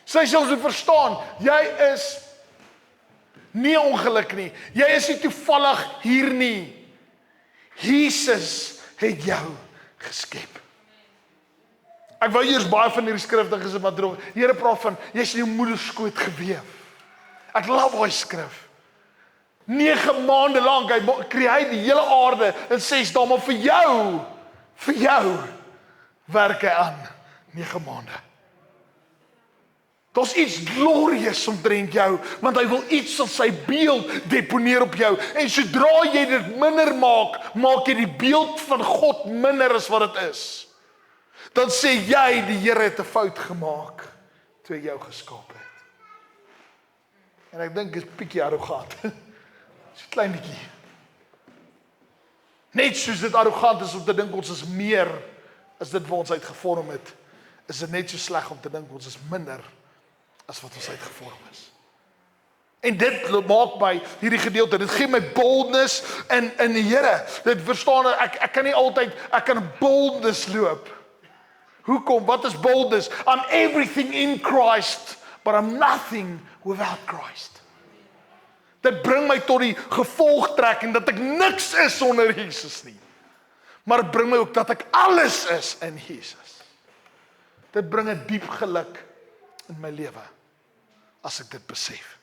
Sy sê ons moet verstaan, jy is nie ongeluk nie. Jy is nie toevallig hier nie. Jesus het jou geskep. Ek wou eers baie van hierdie skrifte gesit wat droog. Here praat van, jy's in jou moederskoot geweef. Ek love daai skrif. 9 maande lank, hy create die hele aarde in 6 dae, maar vir jou, werk hy aan 9 maande. Daar's iets glorious omtrent jou, want hy wil iets van sy beeld deponeer op jou, en sodra jy dit minder maak jy die beeld van God minder as wat dit is. Dan sê jy, die Here het 'n fout gemaak, toe hy jou geskaap het. En ek dink dit is bietjie arrogant. So klein bietjie. Net soos dit arrogant is om te dink ons is meer as dit wat ons uitgevorm het, is dit net so sleg om te dink ons is minder as wat ons uitgevorm is. En dit maak my hierdie gedeelte, dit gee my boldness in die Here. Dit verstaan ek kan nie altyd, ek kan boldness loop. Hoekom? Wat is boldness? I'm everything in Christ, but I'm nothing without Christ. Dit bring my tot die gevolgtrekking dat ek niks is sonder Jesus nie. Maar dit bring my ook dat ek alles is in Jesus. Dit bring 'n diep geluk in my lewe as ek dit besef.